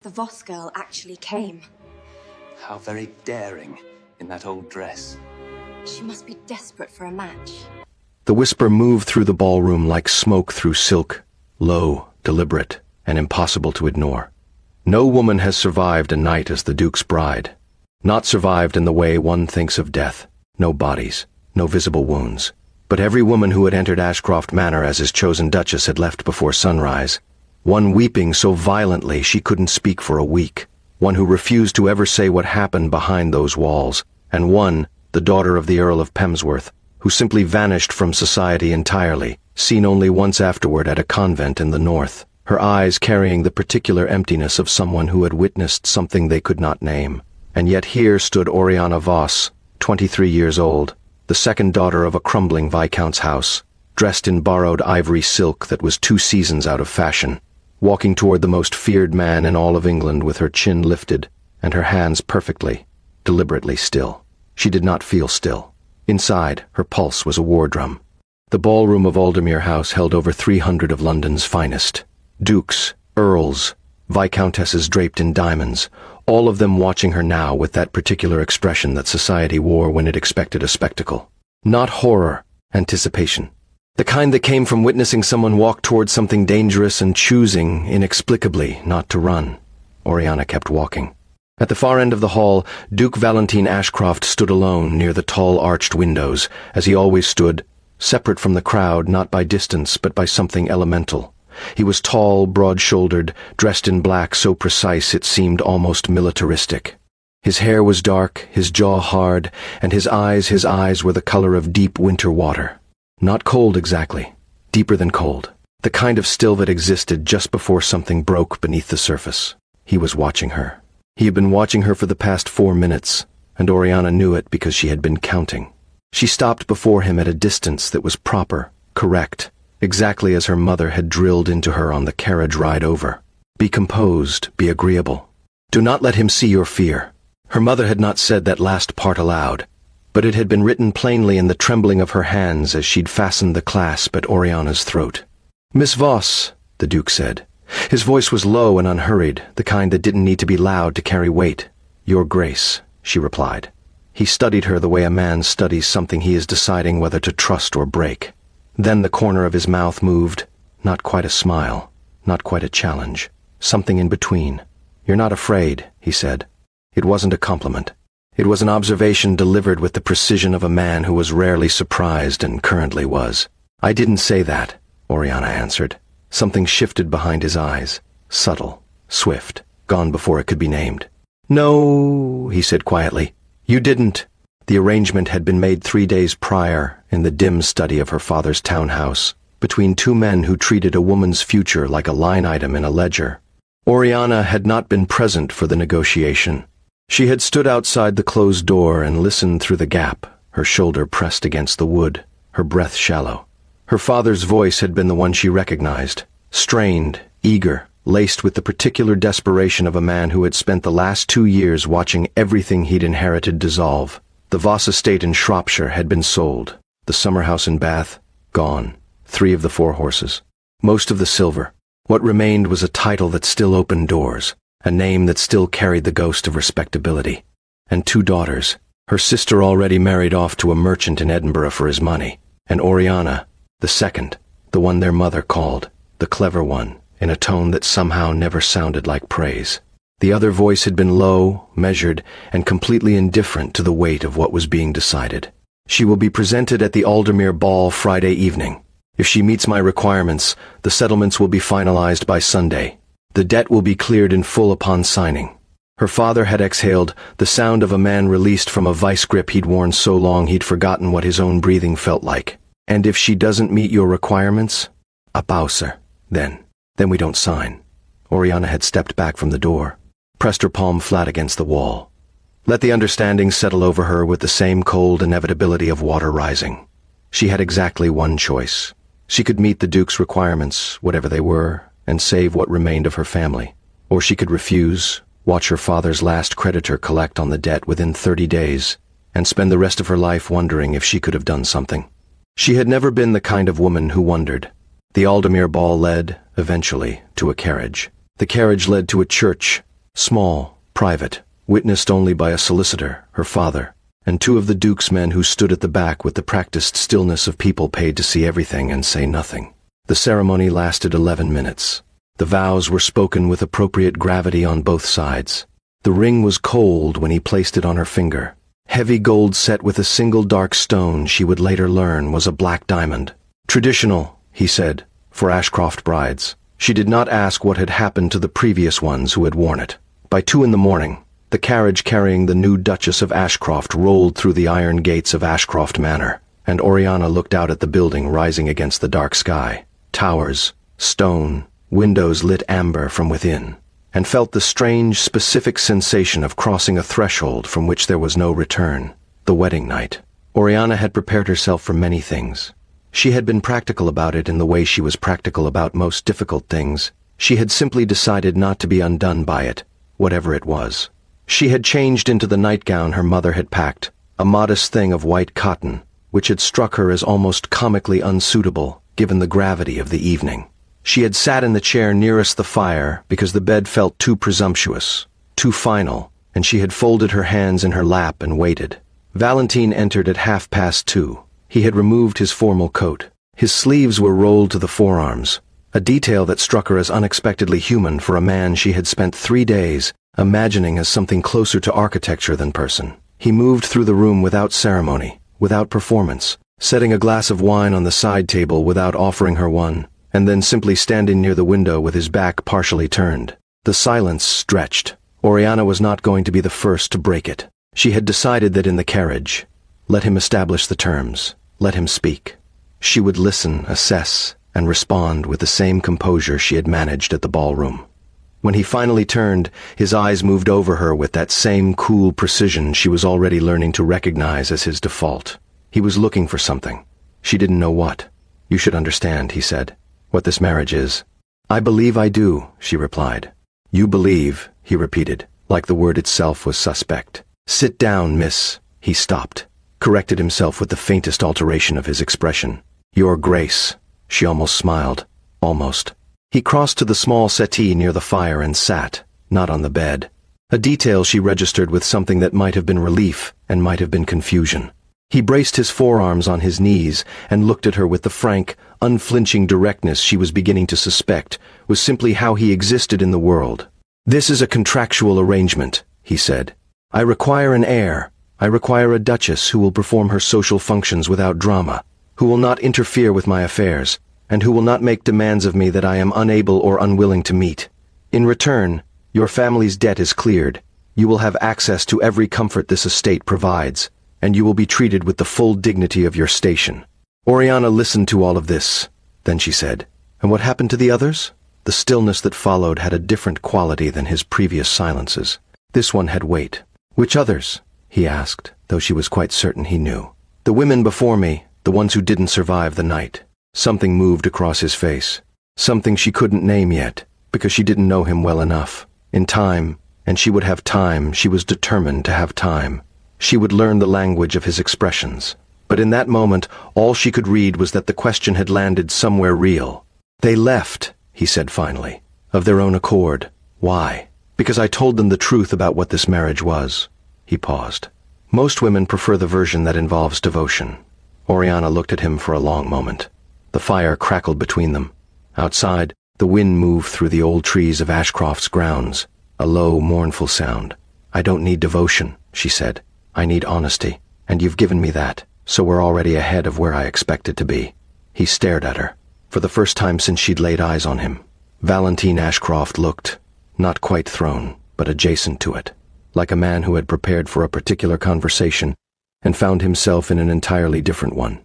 The Voss girl actually came. How very daring, in that old dress. She must be desperate for a match. The whisper moved through the ballroom like smoke through silk, low, deliberate, and impossible to ignore. No woman has survived a night as the Duke's bride. Not survived in the way one thinks of death. No bodies, no visible wounds. But every woman who had entered Ashcroft Manor as his chosen duchess had left before sunrise. One weeping so violently she couldn't speak for a week. One who refused to ever say what happened behind those walls. And one, the daughter of the Earl of Pemsworth, who simply vanished from society entirely, seen only once afterward at a convent in the north, her eyes carrying the particular emptiness of someone who had witnessed something they could not name. And yet here stood Oriana Voss, 23 years old, the second daughter of a crumbling viscount's house, dressed in borrowed ivory silk that was 2 seasons out of fashion, walking toward the most feared man in all of England with her chin lifted and her hands perfectly, deliberately still. She did not feel still. Inside, her pulse was a war drum. The ballroom of Aldermere House held over 300 of London's finest. Dukes, earls, viscountesses draped in diamonds, all of them watching her now with that particular expression that society wore when it expected a spectacle. Not horror, anticipation. The kind that came from witnessing someone walk toward something dangerous and choosing, inexplicably, not to run. Oriana kept walking. At the far end of the hall, Duke Valentine Ashcroft stood alone near the tall arched windows, as he always stood, separate from the crowd not by distance but by something elemental. He was tall, broad-shouldered, dressed in black so precise it seemed almost militaristic. His hair was dark, his jaw hard, and his eyes were the color of deep winter water. Not cold exactly, deeper than cold, the kind of still that existed just before something broke beneath the surface. He was watching her. He had been watching her for the past 4 minutes, and Oriana knew it because she had been counting. She stopped before him at a distance that was proper, correct, exactly as her mother had drilled into her on the carriage ride over. Be composed, be agreeable. Do not let him see your fear. Her mother had not said that last part aloud, but it had been written plainly in the trembling of her hands as she'd fastened the clasp at Oriana's throat. "Miss Voss," the Duke said. His voice was low and unhurried, the kind that didn't need to be loud to carry weight. "Your Grace," she replied. He studied her the way a man studies something he is deciding whether to trust or break. Then the corner of his mouth moved, not quite a smile, not quite a challenge, something in between. "You're not afraid," he said. It wasn't a compliment. It was an observation delivered with the precision of a man who was rarely surprised and currently was. "I didn't say that," Oriana answered. Something shifted behind his eyes, subtle, swift, gone before it could be named. "No," he said quietly. "You didn't." The arrangement had been made 3 days prior, in the dim study of her father's townhouse, between 2 men who treated a woman's future like a line item in a ledger. Oriana had not been present for the negotiation. She had stood outside the closed door and listened through the gap, her shoulder pressed against the wood, her breath shallow. Her father's voice had been the one she recognized, strained, eager, laced with the particular desperation of a man who had spent the last 2 years watching everything he'd inherited dissolve. The Voss estate in Shropshire had been sold, the summer house in Bath, gone, 3 of the 4 horses, most of the silver. What remained was a title that still opened doors, a name that still carried the ghost of respectability, and 2 daughters, her sister already married off to a merchant in Edinburgh for his money, and Oriana, the second, the one their mother called, the clever one, in a tone that somehow never sounded like praise. The other voice had been low, measured, and completely indifferent to the weight of what was being decided. "She will be presented at the Aldermere Ball Friday evening. If she meets my requirements, the settlements will be finalized by Sunday. The debt will be cleared in full upon signing." Her father had exhaled, the sound of a man released from a vice grip he'd worn so long he'd forgotten what his own breathing felt like. "And if she doesn't meet your requirements?" "A Bowser. Then we don't sign." Oriana had stepped back from the door, pressed her palm flat against the wall. Let the understanding settle over her with the same cold inevitability of water rising. She had exactly one choice. She could meet the Duke's requirements, whatever they were, and save what remained of her family. Or she could refuse, watch her father's last creditor collect on the debt within 30 days, and spend the rest of her life wondering if she could have done something. She had never been the kind of woman who wondered. The Aldermere Ball led, eventually, to a carriage. The carriage led to a church, Small, private, witnessed only by a solicitor, her father, and two of the Duke's men who stood at the back with the practiced stillness of people paid to see everything and say nothing. The ceremony lasted 11 minutes. The vows were spoken with appropriate gravity on both sides. The ring was cold when he placed it on her finger. Heavy gold set with a single dark stone she would later learn was a black diamond. Traditional, he said, for Ashcroft brides. She did not ask what had happened to the previous ones who had worn it. By 2 a.m, the carriage carrying the new Duchess of Ashcroft rolled through the iron gates of Ashcroft Manor, and Oriana looked out at the building rising against the dark sky. Towers, stone, windows lit amber from within, and felt the strange, specific sensation of crossing a threshold from which there was no return. The wedding night. Oriana had prepared herself for many things. She had been practical about it in the way she was practical about most difficult things. She had simply decided not to be undone by it, whatever it was. She had changed into the nightgown her mother had packed, a modest thing of white cotton, which had struck her as almost comically unsuitable, given the gravity of the evening. She had sat in the chair nearest the fire because the bed felt too presumptuous, too final, and she had folded her hands in her lap and waited. Valentine entered at 2:30. He had removed his formal coat. His sleeves were rolled to the forearms, a detail that struck her as unexpectedly human for a man she had spent 3 days imagining as something closer to architecture than person. He moved through the room without ceremony, without performance, setting a glass of wine on the side table without offering her one, and then simply standing near the window with his back partially turned. The silence stretched. Oriana was not going to be the first to break it. She had decided that in the carriage, let him establish the terms, let him speak. She would listen, assess, and respond with the same composure she had managed at the ballroom. When he finally turned, his eyes moved over her with that same cool precision she was already learning to recognize as his default. He was looking for something. She didn't know what. You should understand, he said, what this marriage is. I believe I do, she replied. You believe, he repeated, like the word itself was suspect. Sit down, miss. He stopped, corrected himself with the faintest alteration of his expression. Your Grace. She almost smiled. Almost. He crossed to the small settee near the fire and sat, not on the bed. A detail she registered with something that might have been relief and might have been confusion. He braced his forearms on his knees and looked at her with the frank, unflinching directness she was beginning to suspect was simply how he existed in the world. This is a contractual arrangement, he said. I require an heir. I require a duchess who will perform her social functions without drama, who will not interfere with my affairs, and who will not make demands of me that I am unable or unwilling to meet. In return, your family's debt is cleared. You will have access to every comfort this estate provides, and you will be treated with the full dignity of your station. Oriana listened to all of this. Then she said, And what happened to the others? The stillness that followed had a different quality than his previous silences. This one had weight. Which others? He asked, though she was quite certain he knew. The women before me, the ones who didn't survive the night. Something moved across his face. Something she couldn't name yet, because she didn't know him well enough. In time, and she would have time, she was determined to have time. She would learn the language of his expressions. But in that moment, all she could read was that the question had landed somewhere real. They left, he said finally, of their own accord. Why? Because I told them the truth about what this marriage was. He paused. Most women prefer the version that involves devotion. Oriana looked at him for a long moment. The fire crackled between them. Outside, the wind moved through the old trees of Ashcroft's grounds, a low, mournful sound. I don't need devotion, she said. I need honesty, and you've given me that, so we're already ahead of where I expected to be. He stared at her, for the first time since she'd laid eyes on him. Valentine Ashcroft looked, not quite thrown, but adjacent to it, like a man who had prepared for a particular conversation and found himself in an entirely different one.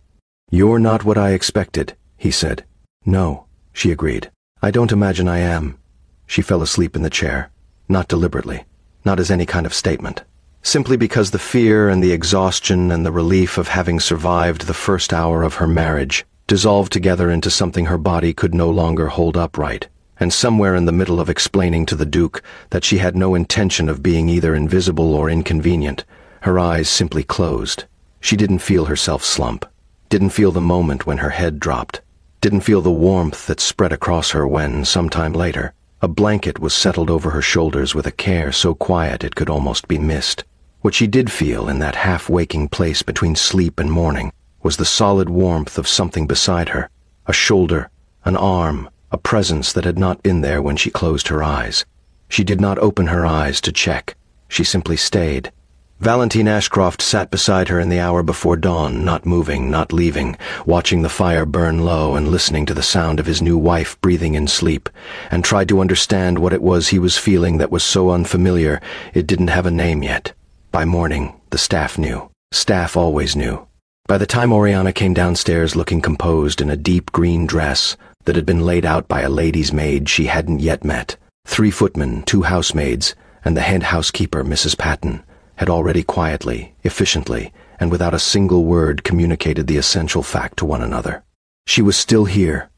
You're not what I expected, he said. No, she agreed. I don't imagine I am. She fell asleep in the chair, not deliberately, not as any kind of statement. Simply because the fear and the exhaustion and the relief of having survived the first hour of her marriage dissolved together into something her body could no longer hold upright, and somewhere in the middle of explaining to the Duke that she had no intention of being either invisible or inconvenient, her eyes simply closed. She didn't feel herself slump, didn't feel the moment when her head dropped, didn't feel the warmth that spread across her when, sometime later, A blanket was settled over her shoulders with a care so quiet it could almost be missed. What she did feel in that half-waking place between sleep and morning was the solid warmth of something beside her, a shoulder, an arm, a presence that had not been there when she closed her eyes. She did not open her eyes to check. She simply stayed. Valentine Ashcroft sat beside her in the hour before dawn, not moving, not leaving, watching the fire burn low and listening to the sound of his new wife breathing in sleep, and tried to understand what it was he was feeling that was so unfamiliar it didn't have a name yet. By morning, the staff knew. Staff always knew. By the time Oriana came downstairs looking composed in a deep green dress that had been laid out by a lady's maid she hadn't yet met, 3 footmen, 2 housemaids, and the head housekeeper, Mrs. Patton, had already quietly, efficiently, and without a single word communicated the essential fact to one another. She was still here.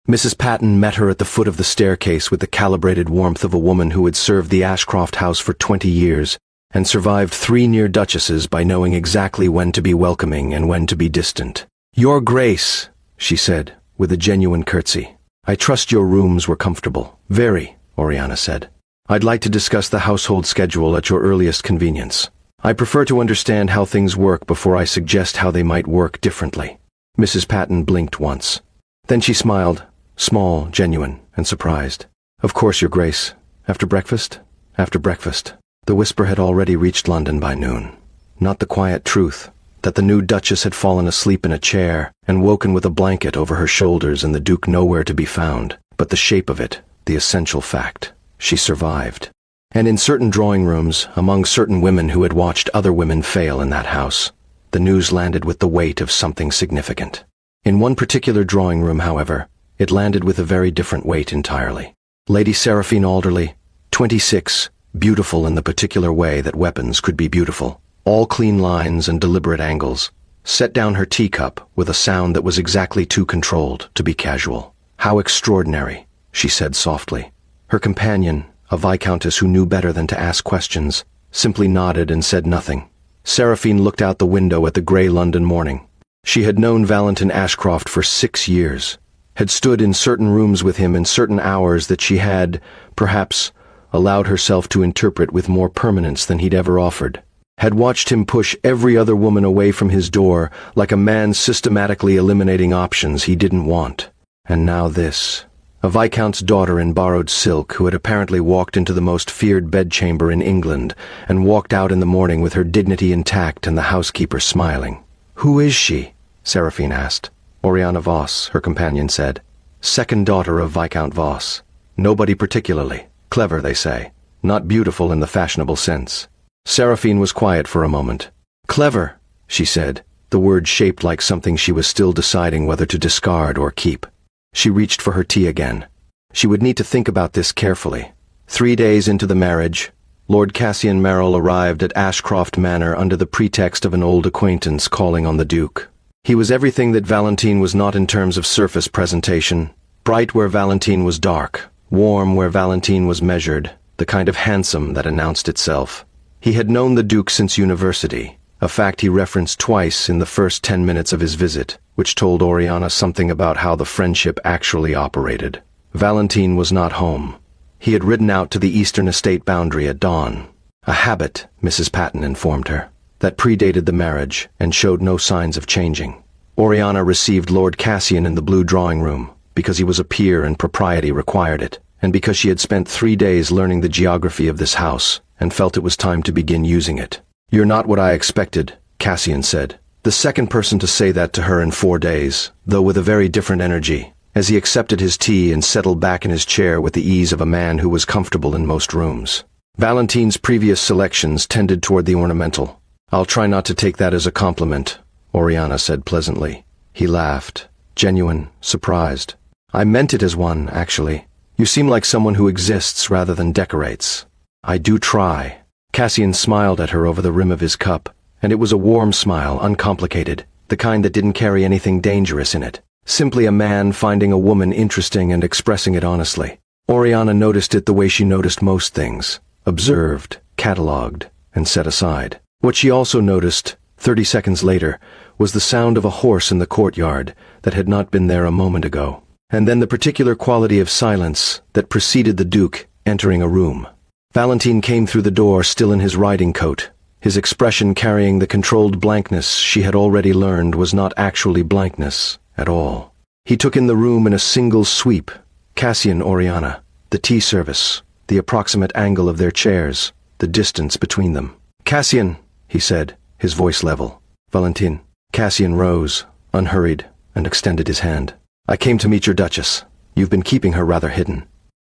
Mrs. Patton met her at the foot of the staircase with the calibrated warmth of a woman who had served the Ashcroft house for 20 years and survived 3 near duchesses by knowing exactly when to be welcoming and when to be distant. "Your Grace," she said, with a genuine curtsy. "I trust your rooms were comfortable." "Very," Oriana said. "I'd like to discuss the household schedule at your earliest convenience. I prefer to understand how things work before I suggest how they might work differently." Mrs. Patton blinked once. Then she smiled, small, genuine, and surprised. "Of course, Your Grace. After breakfast?" "After breakfast." The whisper had already reached London by noon. Not the quiet truth, that the new Duchess had fallen asleep in a chair and woken with a blanket over her shoulders and the Duke nowhere to be found, but the shape of it, the essential fact. She survived. And in certain drawing rooms, among certain women who had watched other women fail in that house, the news landed with the weight of something significant. In one particular drawing room, however, it landed with a very different weight entirely. Lady Seraphine Alderley, 26, beautiful in the particular way that weapons could be beautiful, all clean lines and deliberate angles, set down her teacup with a sound that was exactly too controlled to be casual. "How extraordinary," she said softly. Her companion, a viscountess who knew better than to ask questions, simply nodded and said nothing. Seraphine looked out the window at the grey London morning. She had known Valentine Ashcroft for 6 years, had stood in certain rooms with him in certain hours that she had, perhaps, allowed herself to interpret with more permanence than he'd ever offered, had watched him push every other woman away from his door like a man systematically eliminating options he didn't want. And now this. A viscount's daughter in borrowed silk who had apparently walked into the most feared bedchamber in England and walked out in the morning with her dignity intact and the housekeeper smiling. "Who is she?" Seraphine asked. "Oriana Voss," her companion said. "Second daughter of Viscount Voss. Nobody particularly. Clever, they say. Not beautiful in the fashionable sense." Seraphine was quiet for a moment. "Clever," she said, the word shaped like something she was still deciding whether to discard or keep. She reached for her tea again. She would need to think about this carefully. 3 days into the marriage, Lord Cassian Merrill arrived at Ashcroft Manor under the pretext of an old acquaintance calling on the Duke. He was everything that Valentine was not in terms of surface presentation, bright where Valentine was dark, warm where Valentine was measured, the kind of handsome that announced itself. He had known the Duke since university, a fact he referenced twice in the first 10 minutes of his visit, which told Oriana something about how the friendship actually operated. Valentine was not home. He had ridden out to the eastern estate boundary at dawn. A habit, Mrs. Patton informed her, that predated the marriage and showed no signs of changing. Oriana received Lord Cassian in the blue drawing room because he was a peer and propriety required it, and because she had spent 3 days learning the geography of this house and felt it was time to begin using it. "You're not what I expected," Cassian said, the second person to say that to her in 4 days, though with a very different energy, as he accepted his tea and settled back in his chair with the ease of a man who was comfortable in most rooms. Valentine's previous selections tended toward the ornamental. "I'll try not to take that as a compliment," Oriana said pleasantly. He laughed, genuine, surprised. "I meant it as one, actually. You seem like someone who exists rather than decorates." "I do try." Cassian smiled at her over the rim of his cup, and it was a warm smile, uncomplicated, the kind that didn't carry anything dangerous in it. Simply a man finding a woman interesting and expressing it honestly. Oriana noticed it the way she noticed most things, observed, catalogued, and set aside. What she also noticed, 30 seconds later, was the sound of a horse in the courtyard that had not been there a moment ago. And then the particular quality of silence that preceded the Duke entering a room. Valentine came through the door still in his riding coat, his expression carrying the controlled blankness she had already learned was not actually blankness at all. He took in the room in a single sweep. Cassian, Oriana, the tea service, the approximate angle of their chairs, the distance between them. Cassian, he said, his voice level. Valentine. Cassian rose, unhurried, and extended his hand. I came to meet your Duchess. You've been keeping her rather hidden.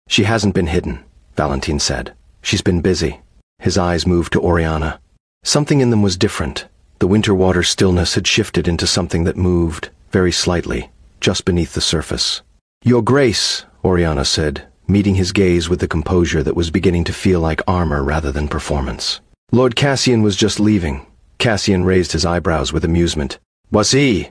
She hasn't been hidden, Valentine said. She's been busy. His eyes moved to Oriana. Something in them was different. The winter water stillness had shifted into something that moved, very slightly, just beneath the surface. Your Grace, Oriana said, meeting his gaze with the composure that was beginning to feel like armor rather than performance. Lord Cassian was just leaving. Cassian raised his eyebrows with amusement. Was he?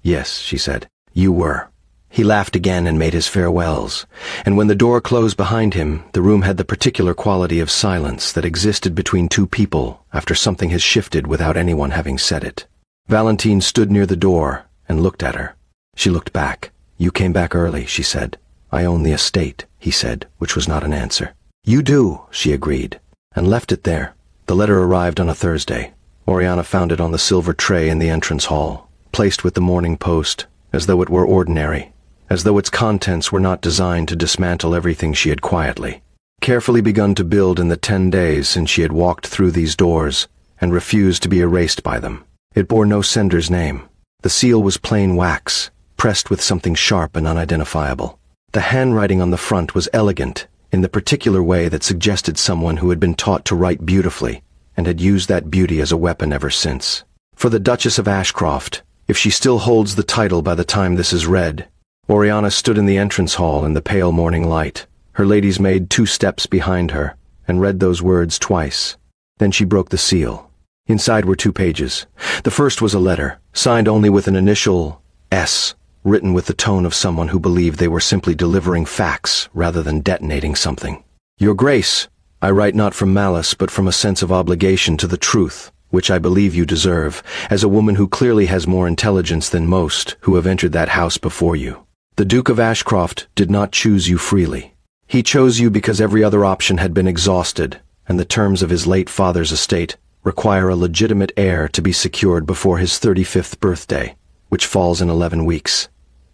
Yes, she said. You were. He laughed again and made his farewells, and when the door closed behind him, the room had the particular quality of silence that existed between two people after something has shifted without anyone having said it. Valentine stood near the door and looked at her. She looked back. You came back early, she said. I own the estate, he said, which was not an answer. You do, she agreed, and left it there. The letter arrived on a Thursday. Oriana found it on the silver tray in the entrance hall, placed with the Morning Post, as though it were ordinary, as though its contents were not designed to dismantle everything she had quietly, carefully begun to build in the 10 days since she had walked through these doors, and refused to be erased by them. It bore no sender's name. The seal was plain wax, pressed with something sharp and unidentifiable. The handwriting on the front was elegant, in the particular way that suggested someone who had been taught to write beautifully, and had used that beauty as a weapon ever since. For the Duchess of Ashcroft, if she still holds the title by the time this is read. Oriana stood in the entrance hall in the pale morning light, her lady's maid 2 steps behind her, and read those words twice. Then she broke the seal. Inside were 2 pages. The first was a letter, signed only with an initial S, written with the tone of someone who believed they were simply delivering facts rather than detonating something. Your Grace, I write not from malice but from a sense of obligation to the truth, which I believe you deserve, as a woman who clearly has more intelligence than most who have entered that house before you. The Duke of Ashcroft did not choose you freely. He chose you because every other option had been exhausted, and the terms of his late father's estate require a legitimate heir to be secured before his 35th birthday, which falls in 11 weeks.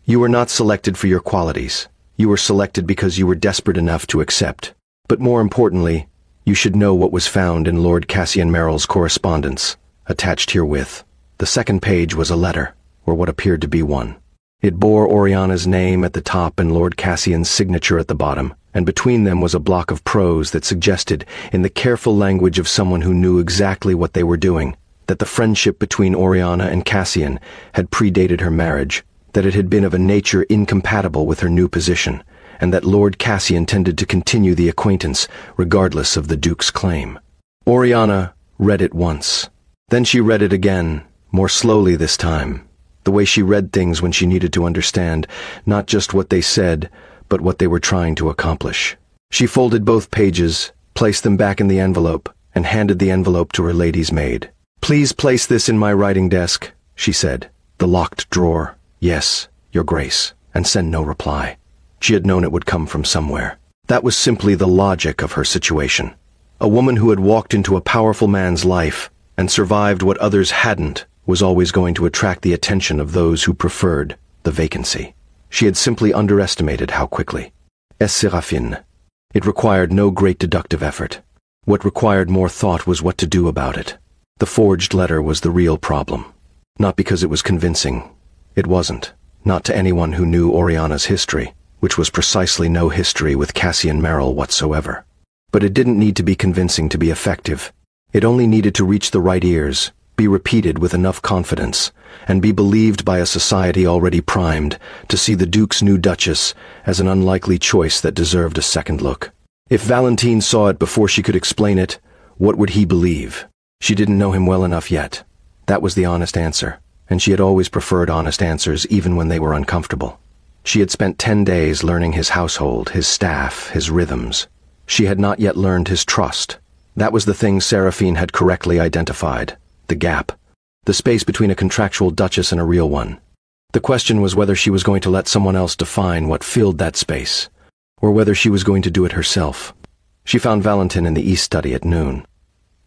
You were not selected for your qualities. You were selected because you were desperate enough to accept. But more importantly, you should know what was found in Lord Cassian Merrill's correspondence, attached herewith. The second page was a letter, or what appeared to be one. It bore Oriana's name at the top and Lord Cassian's signature at the bottom, and between them was a block of prose that suggested, in the careful language of someone who knew exactly what they were doing, that the friendship between Oriana and Cassian had predated her marriage, that it had been of a nature incompatible with her new position, and that Lord Cassian tended to continue the acquaintance regardless of the Duke's claim. Oriana read it once. Then she read it again, more slowly this time, the way she read things when she needed to understand not just what they said, but what they were trying to accomplish. She folded both pages, placed them back in the envelope, and handed the envelope to her lady's maid. Please place this in my writing desk, she said. The locked drawer. Yes, Your Grace, and send no reply. She had known it would come from somewhere. That was simply the logic of her situation. A woman who had walked into a powerful man's life and survived what others hadn't was always going to attract the attention of those who preferred the vacancy. She had simply underestimated how quickly. Séraphine. It required no great deductive effort. What required more thought was what to do about it. The forged letter was the real problem. Not because it was convincing. It wasn't. Not to anyone who knew Oriana's history, which was precisely no history with Cassian Merrill whatsoever. But it didn't need to be convincing to be effective. It only needed to reach the right ears, be repeated with enough confidence, and be believed by a society already primed to see the Duke's new Duchess as an unlikely choice that deserved a second look. If Valentine saw it before she could explain it, what would he believe? She didn't know him well enough yet. That was the honest answer, and she had always preferred honest answers even when they were uncomfortable. She had spent 10 days learning his household, his staff, his rhythms. She had not yet learned his trust. That was the thing Séraphine had correctly identified. The gap. The space between a contractual duchess and a real one. The question was whether she was going to let someone else define what filled that space, or whether she was going to do it herself. She found Valentin in the East study at noon.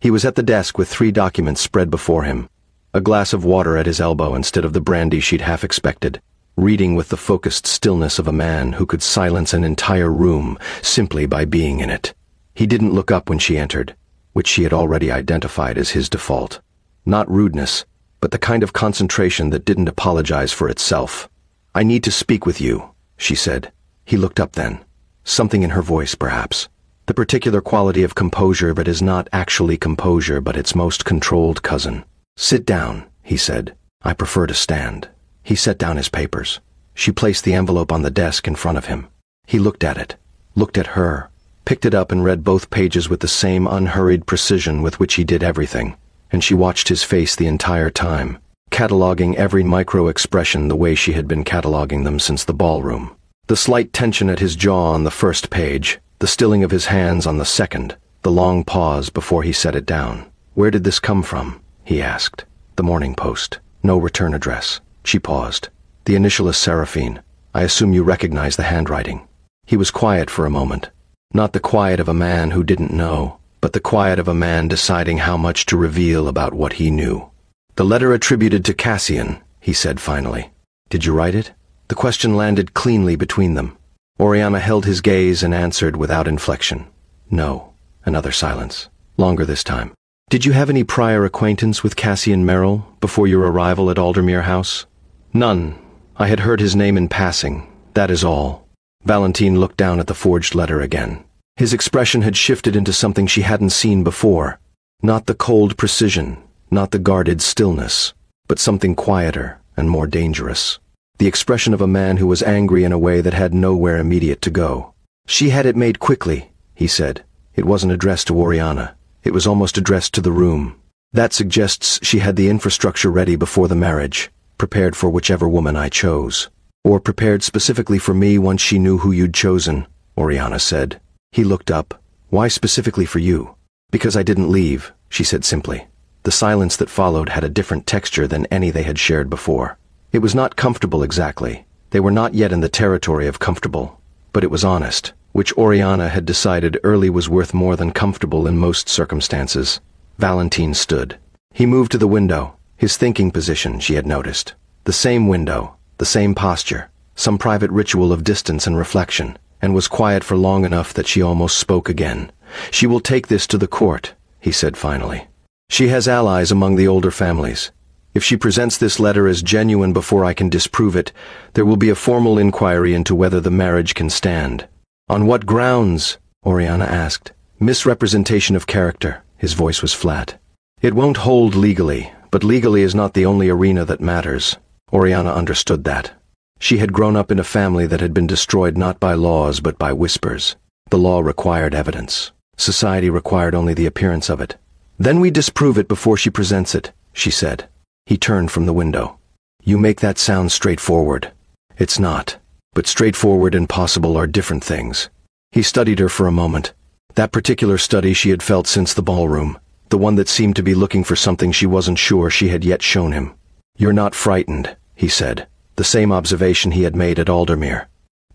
He was at the desk with 3 documents spread before him, a glass of water at his elbow instead of the brandy she'd half expected, reading with the focused stillness of a man who could silence an entire room simply by being in it. He didn't look up when she entered, which she had already identified as his default. Not rudeness, but the kind of concentration that didn't apologize for itself. "I need to speak with you," she said. He looked up then. Something in her voice, perhaps. The particular quality of composure that is not actually composure but its most controlled cousin. "Sit down," he said. "I prefer to stand." He set down his papers. She placed the envelope on the desk in front of him. He looked at it, looked at her, picked it up and read both pages with the same unhurried precision with which he did everything, and she watched his face the entire time, cataloging every micro-expression the way she had been cataloging them since the ballroom. The slight tension at his jaw on the first page, the stilling of his hands on the second, the long pause before he set it down. "Where did this come from?" he asked. "The Morning Post. No return address." She paused. "The initial is Seraphine. I assume you recognize the handwriting." He was quiet for a moment. Not the quiet of a man who didn't know, but the quiet of a man deciding how much to reveal about what he knew. "The letter attributed to Cassian," he said finally. "Did you write it?" The question landed cleanly between them. Oriana held his gaze and answered without inflection. "No." Another silence. Longer this time. "Did you have any prior acquaintance with Cassian Merrill before your arrival at Aldermere House?" "None. I had heard his name in passing. That is all." Valentine looked down at the forged letter again. His expression had shifted into something she hadn't seen before. Not the cold precision, not the guarded stillness, but something quieter and more dangerous. The expression of a man who was angry in a way that had nowhere immediate to go. "She had it made quickly," he said. "It wasn't addressed to Oriana. It was almost addressed to the room. That suggests she had the infrastructure ready before the marriage, prepared for whichever woman I chose. Or prepared specifically for me once she knew who you'd chosen," Oriana said. He looked up. "Why specifically for you?" "Because I didn't leave," she said simply. The silence that followed had a different texture than any they had shared before. It was not comfortable exactly. They were not yet in the territory of comfortable. But it was honest, which Oriana had decided early was worth more than comfortable in most circumstances. Valentine stood. He moved to the window, his thinking position, she had noticed. The same window, the same posture, some private ritual of distance and reflection, and was quiet for long enough that she almost spoke again. "She will take this to the court," he said finally. "She has allies among the older families. If she presents this letter as genuine before I can disprove it, there will be a formal inquiry into whether the marriage can stand." "On what grounds?" Oriana asked. "Misrepresentation of character." His voice was flat. "It won't hold legally, but legally is not the only arena that matters." Oriana understood that. She had grown up in a family that had been destroyed not by laws but by whispers. The law required evidence. Society required only the appearance of it. "Then we disprove it before she presents it," she said. He turned from the window. "You make that sound straightforward." "It's not. But straightforward and possible are different things." He studied her for a moment. That particular study she had felt since the ballroom, the one that seemed to be looking for something she wasn't sure she had yet shown him. "You're not frightened," he said. The same observation he had made at Aldermere.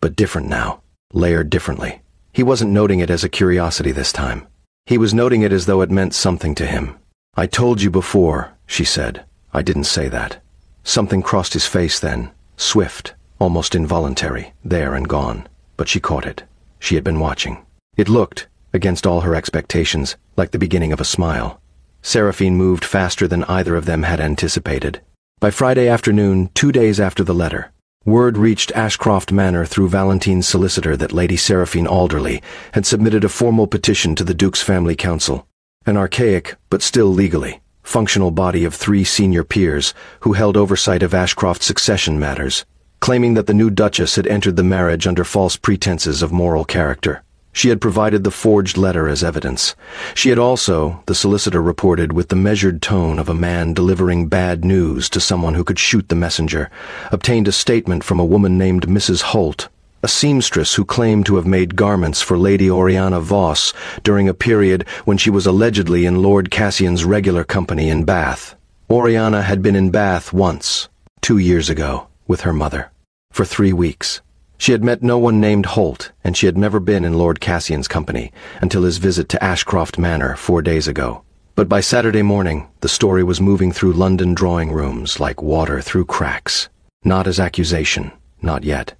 But different now, layered differently. He wasn't noting it as a curiosity this time. He was noting it as though it meant something to him. "I told you before," she said. "I didn't say that." Something crossed his face then, swift, almost involuntary, there and gone. But she caught it. She had been watching. It looked, against all her expectations, like the beginning of a smile. Seraphine moved faster than either of them had anticipated. By Friday afternoon, 2 days after the letter, word reached Ashcroft Manor through Valentine's solicitor that Lady Seraphine Alderley had submitted a formal petition to the Duke's family council, an archaic, but still legally, functional body of 3 senior peers who held oversight of Ashcroft's succession matters, claiming that the new Duchess had entered the marriage under false pretenses of moral character. She had provided the forged letter as evidence. She had also, the solicitor reported with the measured tone of a man delivering bad news to someone who could shoot the messenger, obtained a statement from a woman named Mrs. Holt, a seamstress who claimed to have made garments for Lady Oriana Voss during a period when she was allegedly in Lord Cassian's regular company in Bath. Oriana had been in Bath once, 2 years ago, with her mother. For 3 weeks. She had met no one named Holt, and she had never been in Lord Cassian's company until his visit to Ashcroft Manor 4 days ago. But by Saturday morning, the story was moving through London drawing rooms like water through cracks. Not as accusation, not yet.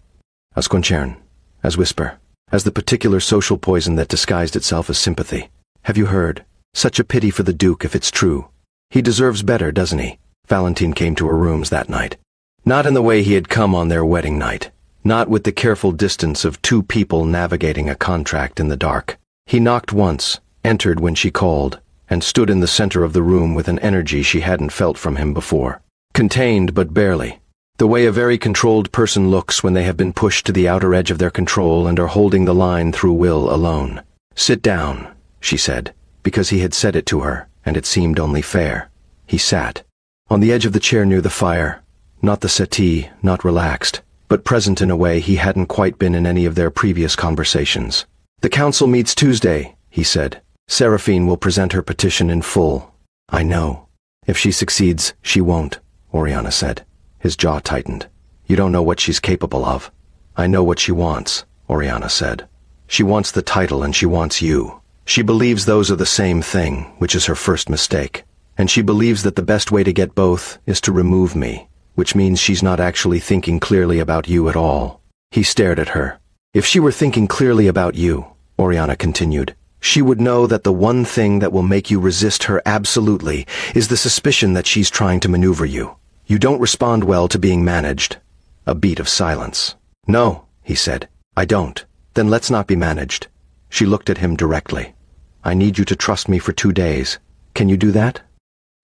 As concern, as whisper, as the particular social poison that disguised itself as sympathy. Have you heard? Such a pity for the Duke if it's true. He deserves better, doesn't he? Valentine came to her rooms that night. Not in the way he had come on their wedding night. Not with the careful distance of two people navigating a contract in the dark. He knocked once, entered when she called, and stood in the center of the room with an energy she hadn't felt from him before. Contained, but barely. The way a very controlled person looks when they have been pushed to the outer edge of their control and are holding the line through will alone. "Sit down," she said, because he had said it to her, and it seemed only fair. He sat. On the edge of the chair near the fire. Not the settee, not relaxed, but present in a way he hadn't quite been in any of their previous conversations. "The council meets Tuesday," he said. "Seraphine will present her petition in full." "I know. If she succeeds, she won't," Oriana said. His jaw tightened. "You don't know what she's capable of." "I know what she wants," Oriana said. "She wants the title and she wants you. She believes those are the same thing, which is her first mistake. And she believes that the best way to get both is to remove me, which means she's not actually thinking clearly about you at all." He stared at her. "If she were thinking clearly about you," Oriana continued, "she would know that the one thing that will make you resist her absolutely is the suspicion that she's trying to maneuver you. You don't respond well to being managed." A beat of silence. "No," he said, "I don't. Then let's not be managed." She looked at him directly. "I need you to trust me for 2 days. Can you do that?"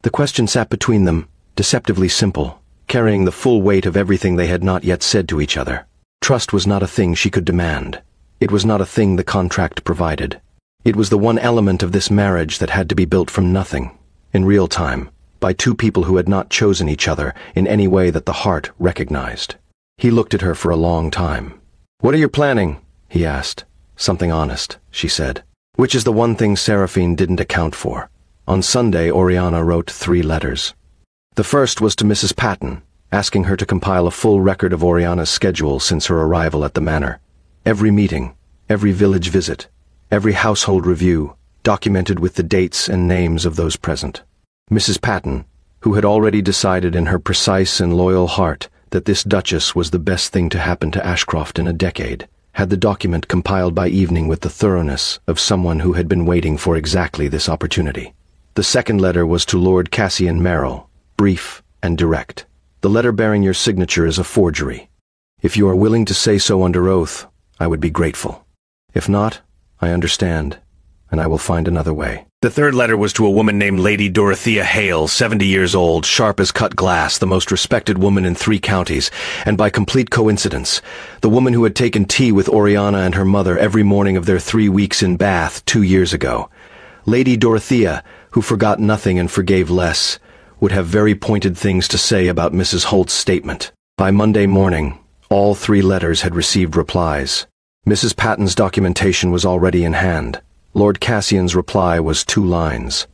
The question sat between them, deceptively simple, carrying the full weight of everything they had not yet said to each other. Trust was not a thing she could demand. It was not a thing the contract provided. It was the one element of this marriage that had to be built from nothing, in real time, by two people who had not chosen each other in any way that the heart recognized. He looked at her for a long time. "What are you planning?" he asked. "Something honest," she said. Which is the one thing Seraphine didn't account for. On Sunday, Oriana wrote 3 letters. The first was to Mrs. Patton, asking her to compile a full record of Oriana's schedule since her arrival at the manor. Every meeting, every village visit, every household review, documented with the dates and names of those present. Mrs. Patton, who had already decided in her precise and loyal heart that this Duchess was the best thing to happen to Ashcroft in a decade, had the document compiled by evening with the thoroughness of someone who had been waiting for exactly this opportunity. The second letter was to Lord Cassian Merrill, brief and direct. "The letter bearing your signature is a forgery. If you are willing to say so under oath, I would be grateful. If not, I understand, and I will find another way." The third letter was to a woman named Lady Dorothea Hale, 70 years old, sharp as cut glass, the most respected woman in 3 counties, and by complete coincidence, the woman who had taken tea with Oriana and her mother every morning of their 3 weeks in Bath 2 years ago. Lady Dorothea, who forgot nothing and forgave less, would have very pointed things to say about Mrs. Holt's statement. By Monday morning, all 3 letters had received replies. Mrs. Patton's documentation was already in hand. Lord Cassian's reply was 2 lines.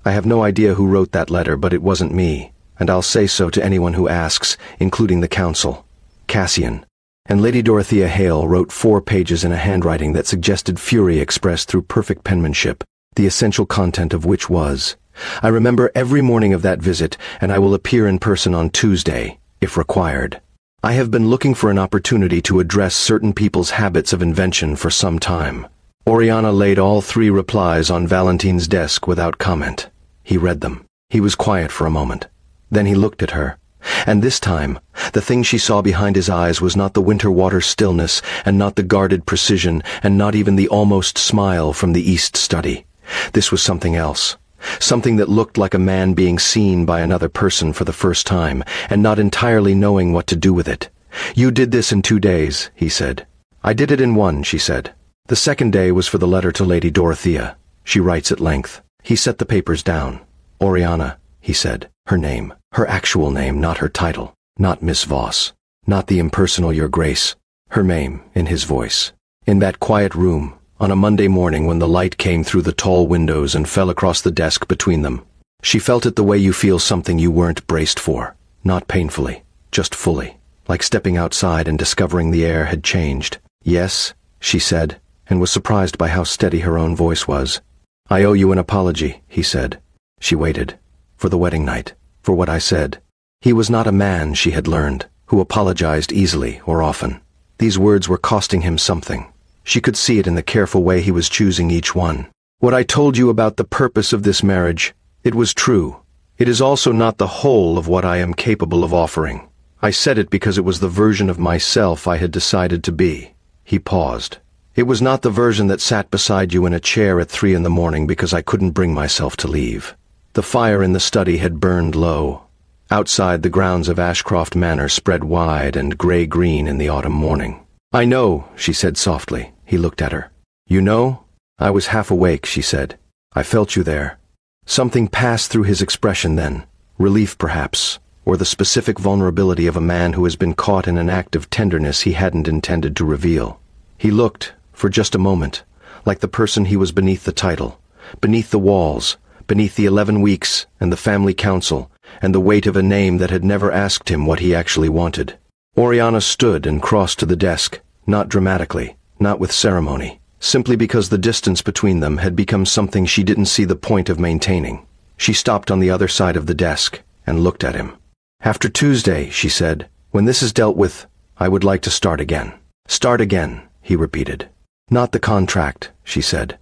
"I have no idea who wrote that letter, but it wasn't me, and I'll say so to anyone who asks, including the council. Cassian." And Lady Dorothea Hale wrote 4 pages in a handwriting that suggested fury expressed through perfect penmanship, the essential content of which was, "I remember every morning of that visit, and I will appear in person on Tuesday, if required. I have been looking for an opportunity to address certain people's habits of invention for some time." Oriana laid all 3 replies on Valentine's desk without comment. He read them. He was quiet for a moment. Then he looked at her. And this time, the thing she saw behind his eyes was not the winter water stillness, and not the guarded precision, and not even the almost smile from the East study. This was something else. Something that looked like a man being seen by another person for the first time, and not entirely knowing what to do with it. "You did this in 2 days," he said. "I did it in 1, she said. The second day was for the letter to Lady Dorothea. She writes at length." He set the papers down. "Oriana," he said, her name, her actual name, not her title, not Miss Voss, not the impersonal Your Grace, her name in his voice. In that quiet room, on a Monday morning when the light came through the tall windows and fell across the desk between them, she felt it the way you feel something you weren't braced for, not painfully, just fully. like stepping outside and discovering the air had changed. "Yes," she said, and was surprised by how steady her own voice was. "I owe you an apology," he said. She waited. For the wedding night. For what I said. He was not a man, she had learned, who apologized easily or often. These words were costing him something. She could see it in the careful way he was choosing each one. "What I told you about the purpose of this marriage, it was true. It is also not the whole of what I am capable of offering. I said it because it was the version of myself I had decided to be." He paused. "It was not the version that sat beside you in a chair at 3 a.m. because I couldn't bring myself to leave." The fire in the study had burned low. Outside, the grounds of Ashcroft Manor spread wide and gray-green in the autumn morning. "I know," she said softly. He looked at her. "You know?" "I was half awake," she said. "I felt you there." Something passed through his expression then. Relief, perhaps, or the specific vulnerability of a man who has been caught in an act of tenderness he hadn't intended to reveal. He looked, for just a moment, like the person he was beneath the title, beneath the walls, beneath the 11 weeks and the family council, and the weight of a name that had never asked him what he actually wanted. Oriana stood and crossed to the desk, not dramatically, not with ceremony, simply because the distance between them had become something she didn't see the point of maintaining. She stopped on the other side of the desk and looked at him. "After Tuesday," she said, "when this is dealt with, I would like to start again." "Start again," he repeated. "Not the contract," she said.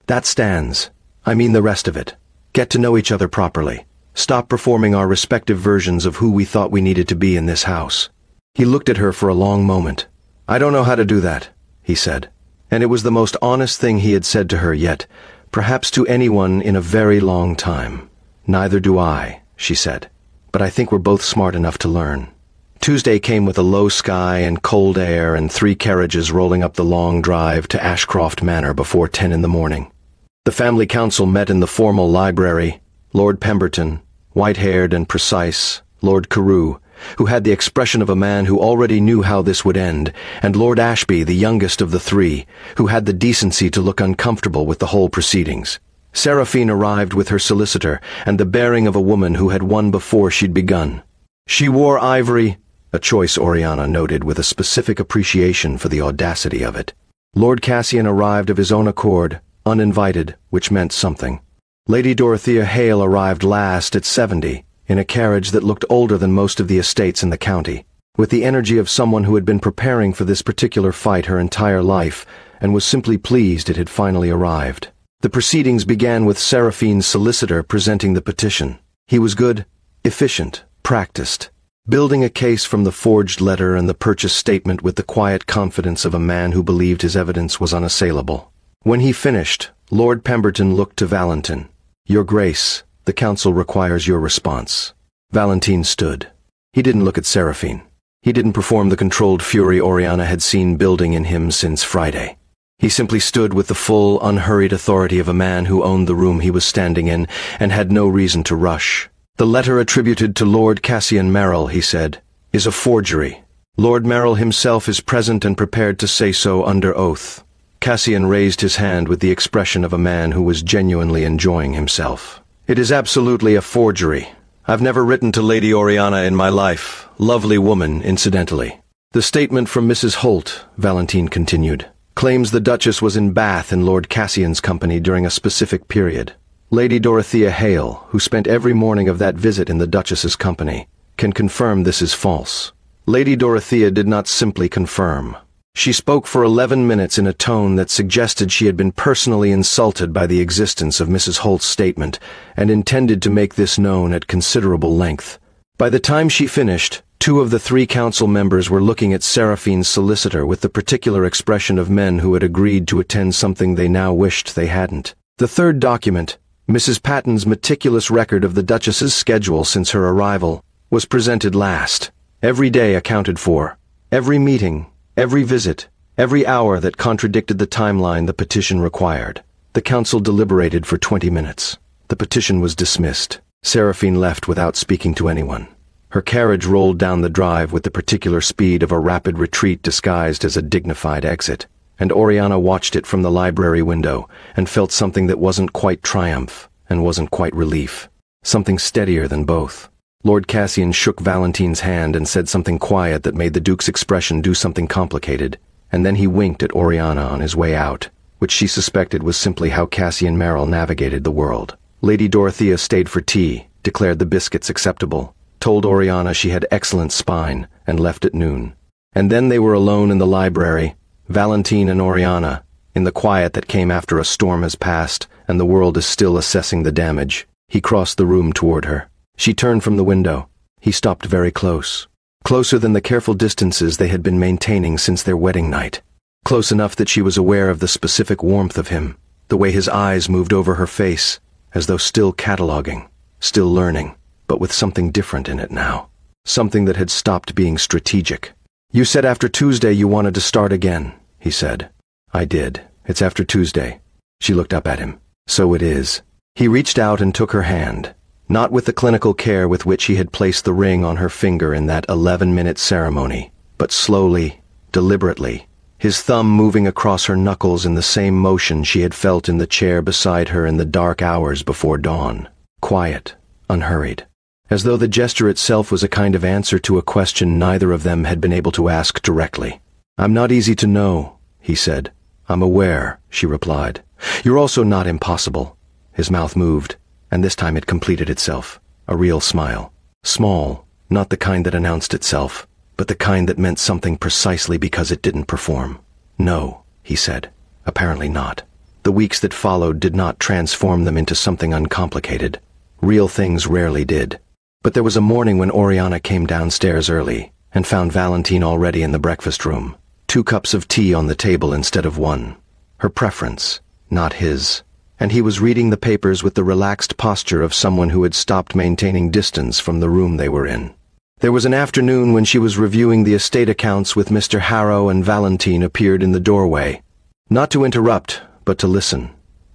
"That stands. I mean the rest of it. Get to know each other properly. Stop performing our respective versions of who we thought we needed to be in this house." He looked at her for a long moment. "I don't know how to do that," he said. And it was the most honest thing he had said to her yet, perhaps to anyone in a very long time. "Neither do I," she said. "But I think we're both smart enough to learn." Tuesday came with a low sky and cold air and 3 carriages rolling up the long drive to Ashcroft Manor before 10 in the morning. The family council met in the formal library. Lord Pemberton, white-haired and precise, Lord Carew, who had the expression of a man who already knew how this would end, and Lord Ashby, the youngest of the 3, who had the decency to look uncomfortable with the whole proceedings. Seraphine arrived with her solicitor and the bearing of a woman who had won before she'd begun. She wore ivory, a choice Oriana noted with a specific appreciation for the audacity of it. Lord Cassian arrived of his own accord, uninvited, which meant something. Lady Dorothea Hale arrived last at 70, in a carriage that looked older than most of the estates in the county, with the energy of someone who had been preparing for this particular fight her entire life and was simply pleased it had finally arrived. The proceedings began with Seraphine's solicitor presenting the petition. He was good, efficient, practiced, building a case from the forged letter and the purchase statement with the quiet confidence of a man who believed his evidence was unassailable. When he finished, Lord Pemberton looked to Valentin. "Your Grace, the council requires your response." Valentin stood. He didn't look at Seraphine. He didn't perform the controlled fury Oriana had seen building in him since Friday. He simply stood with the full, unhurried authority of a man who owned the room he was standing in and had no reason to rush. "The letter attributed to Lord Cassian Merrill," he said, "is a forgery. Lord Merrill himself is present and prepared to say so under oath." Cassian raised his hand with the expression of a man who was genuinely enjoying himself. "It is absolutely a forgery. I've never written to Lady Oriana in my life. Lovely woman, incidentally. The statement from Mrs. Holt," Valentin continued, "claims the Duchess was in Bath in Lord Cassian's company during a specific period. Lady Dorothea Hale, who spent every morning of that visit in the Duchess's company, can confirm this is false." Lady Dorothea did not simply confirm. She spoke for 11 minutes in a tone that suggested she had been personally insulted by the existence of Mrs. Holt's statement and intended to make this known at considerable length. By the time she finished, 2 of the 3 council members were looking at Seraphine's solicitor with the particular expression of men who had agreed to attend something they now wished they hadn't. The 3rd document, Mrs. Patton's meticulous record of the Duchess's schedule since her arrival, was presented last. Every day accounted for. Every meeting, every visit, every hour that contradicted the timeline the petition required. The council deliberated for 20 minutes. The petition was dismissed. Seraphine left without speaking to anyone. Her carriage rolled down the drive with the particular speed of a rapid retreat disguised as a dignified exit, and Oriana watched it from the library window and felt something that wasn't quite triumph and wasn't quite relief, something steadier than both. Lord Cassian shook Valentine's hand and said something quiet that made the Duke's expression do something complicated, and then he winked at Oriana on his way out, which she suspected was simply how Cassian Merrill navigated the world. Lady Dorothea stayed for tea, declared the biscuits acceptable, told Oriana she had excellent spine, and left at noon. And then they were alone in the library, Valentine and Oriana, in the quiet that came after a storm has passed and the world is still assessing the damage. He crossed the room toward her. She turned from the window. He stopped very close. Closer than the careful distances they had been maintaining since their wedding night. Close enough that she was aware of the specific warmth of him, the way his eyes moved over her face, as though still cataloging, still learning, but with something different in it now. Something that had stopped being strategic. "You said after Tuesday you wanted to start again," he said. "I did. It's after Tuesday." She looked up at him. "So it is." He reached out and took her hand, not with the clinical care with which he had placed the ring on her finger in that 11-minute ceremony, but slowly, deliberately, his thumb moving across her knuckles in the same motion she had felt in the chair beside her in the dark hours before dawn. Quiet, unhurried. As though the gesture itself was a kind of answer to a question neither of them had been able to ask directly. "I'm not easy to know," he said. "I'm aware," she replied. "You're also not impossible." His mouth moved, and this time it completed itself. A real smile. Small, not the kind that announced itself, but the kind that meant something precisely because it didn't perform. "No," he said. "Apparently not." The weeks that followed did not transform them into something uncomplicated. Real things rarely did. But there was a morning when Oriana came downstairs early and found Valentine already in the breakfast room. 2 cups of tea on the table instead of 1. Her preference, not his. And he was reading the papers with the relaxed posture of someone who had stopped maintaining distance from the room they were in. There was an afternoon when she was reviewing the estate accounts with Mr. Harrow, and Valentine appeared in the doorway. Not to interrupt, but to listen.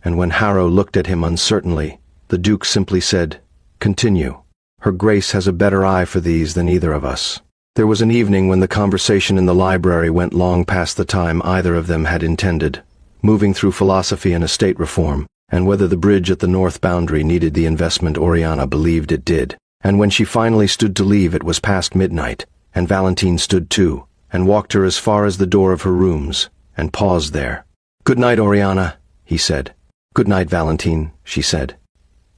And when Harrow looked at him uncertainly, the Duke simply said, "Continue. Her Grace has a better eye for these than either of us." There was an evening when the conversation in the library went long past the time either of them had intended, moving through philosophy and estate reform, and whether the bridge at the north boundary needed the investment Oriana believed it did. And when she finally stood to leave, it was past midnight, and Valentine stood too, and walked her as far as the door of her rooms, and paused there. "Good night, Oriana," he said. "Good night, Valentine," she said.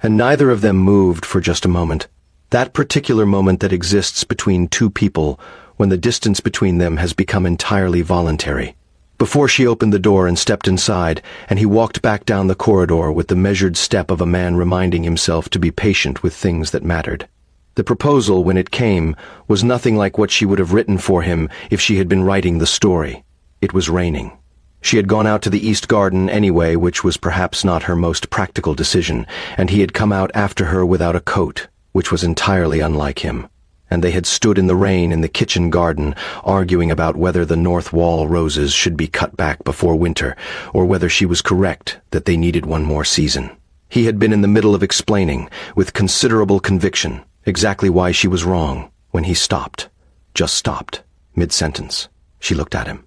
And neither of them moved for just a moment. That particular moment that exists between two people when the distance between them has become entirely voluntary. Before she opened the door and stepped inside, and he walked back down the corridor with the measured step of a man reminding himself to be patient with things that mattered. The proposal, when it came, was nothing like what she would have written for him if she had been writing the story. It was raining. She had gone out to the East Garden anyway, which was perhaps not her most practical decision, and he had come out after her without a coat, which was entirely unlike him. And they had stood in the rain in the kitchen garden, arguing about whether the north wall roses should be cut back before winter, or whether she was correct that they needed one more season. He had been in the middle of explaining, with considerable conviction, exactly why she was wrong, when he stopped. Just stopped, mid-sentence. She looked at him.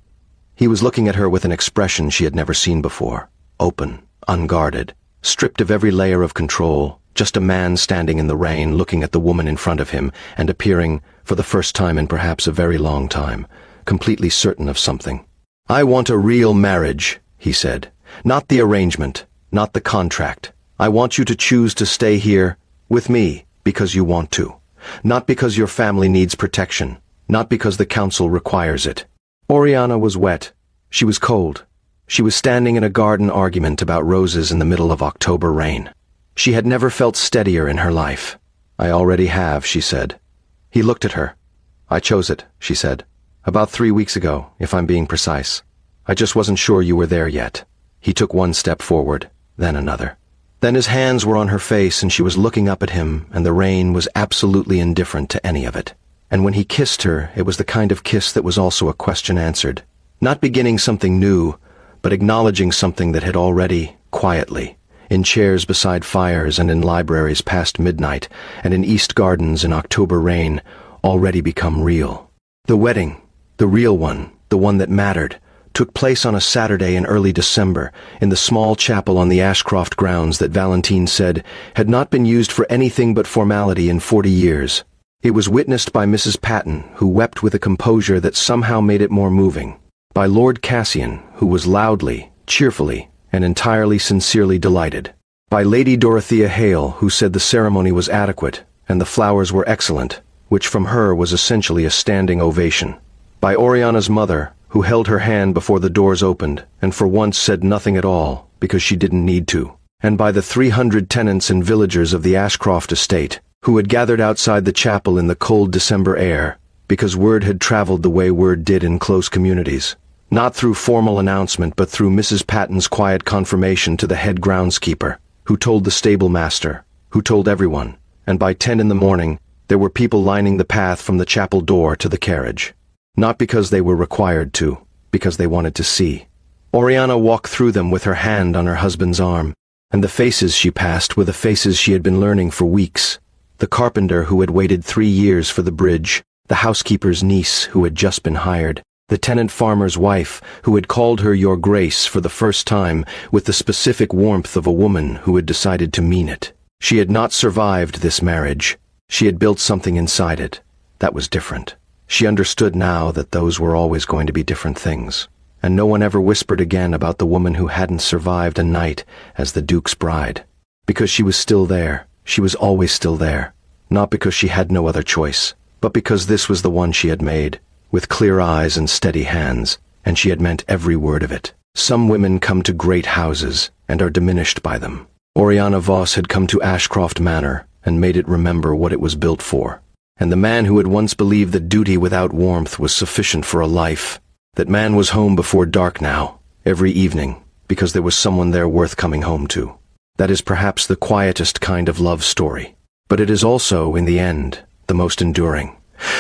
He was looking at her with an expression she had never seen before, open, unguarded, stripped of every layer of control, just a man standing in the rain looking at the woman in front of him and appearing, for the first time in perhaps a very long time, completely certain of something. "I want a real marriage," he said. "Not the arrangement, not the contract. I want you to choose to stay here, with me, because you want to. Not because your family needs protection, not because the council requires it." Oriana was wet. She was cold. She was standing in a garden argument about roses in the middle of October rain. She had never felt steadier in her life. "I already have," she said. He looked at her. "I chose it," she said. "About 3 weeks ago, if I'm being precise. I just wasn't sure you were there yet." He took one step forward, then another. Then his hands were on her face and she was looking up at him, and the rain was absolutely indifferent to any of it. And when he kissed her, it was the kind of kiss that was also a question answered. Not beginning something new, but acknowledging something that had already, quietly, in chairs beside fires and in libraries past midnight, and in East Gardens in October rain, already become real. The wedding, the real one, the one that mattered, took place on a Saturday in early December, in the small chapel on the Ashcroft grounds that Valentine said had not been used for anything but formality in 40 years. It was witnessed by Mrs. Patton, who wept with a composure that somehow made it more moving, by Lord Cassian, who was loudly, cheerfully, and entirely sincerely delighted, by Lady Dorothea Hale, who said the ceremony was adequate, and the flowers were excellent, which from her was essentially a standing ovation, by Oriana's mother, who held her hand before the doors opened, and for once said nothing at all, because she didn't need to, and by the 300 tenants and villagers of the Ashcroft estate, who had gathered outside the chapel in the cold December air, because word had traveled the way word did in close communities, not through formal announcement but through Mrs. Patton's quiet confirmation to the head groundskeeper, who told the stable master, who told everyone, and by 10 in the morning there were people lining the path from the chapel door to the carriage. Not because they were required to, because they wanted to see. Oriana walked through them with her hand on her husband's arm, and the faces she passed were the faces she had been learning for weeks. The carpenter who had waited 3 years for the bridge, the housekeeper's niece who had just been hired, the tenant farmer's wife who had called her Your Grace for the first time with the specific warmth of a woman who had decided to mean it. She had not survived this marriage. She had built something inside it. That was different. She understood now that those were always going to be different things, and no one ever whispered again about the woman who hadn't survived a night as the Duke's bride. Because she was still there. She was always still there. Not because she had no other choice, but because this was the one she had made, with clear eyes and steady hands, and she had meant every word of it. Some women come to great houses and are diminished by them. Oriana Voss had come to Ashcroft Manor and made it remember what it was built for. And the man who had once believed that duty without warmth was sufficient for a life, that man was home before dark now, every evening, because there was someone there worth coming home to. That is perhaps the quietest kind of love story, but it is also, in the end, the most enduring.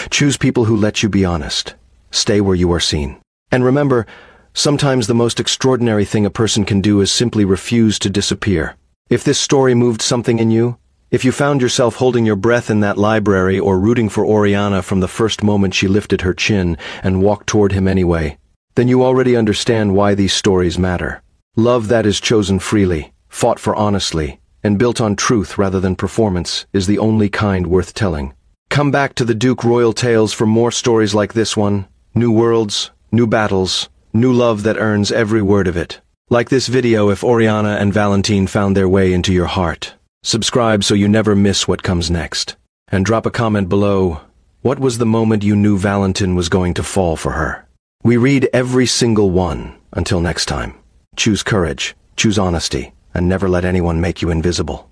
Choose people who let you be honest. Stay where you are seen. And remember, sometimes the most extraordinary thing a person can do is simply refuse to disappear. If this story moved something in you, if you found yourself holding your breath in that library or rooting for Oriana from the first moment she lifted her chin and walked toward him anyway, then you already understand why these stories matter. Love that is chosen freely, fought for honestly, and built on truth rather than performance is the only kind worth telling. Come back to the Duke Royal Tales for more stories like this one. New worlds, new battles, new love that earns every word of it. Like this video if Oriana and Valentine found their way into your heart. Subscribe so you never miss what comes next. And drop a comment below. What was the moment you knew Valentine was going to fall for her? We read every single one. Until next time. Choose courage, choose honesty, and never let anyone make you invisible.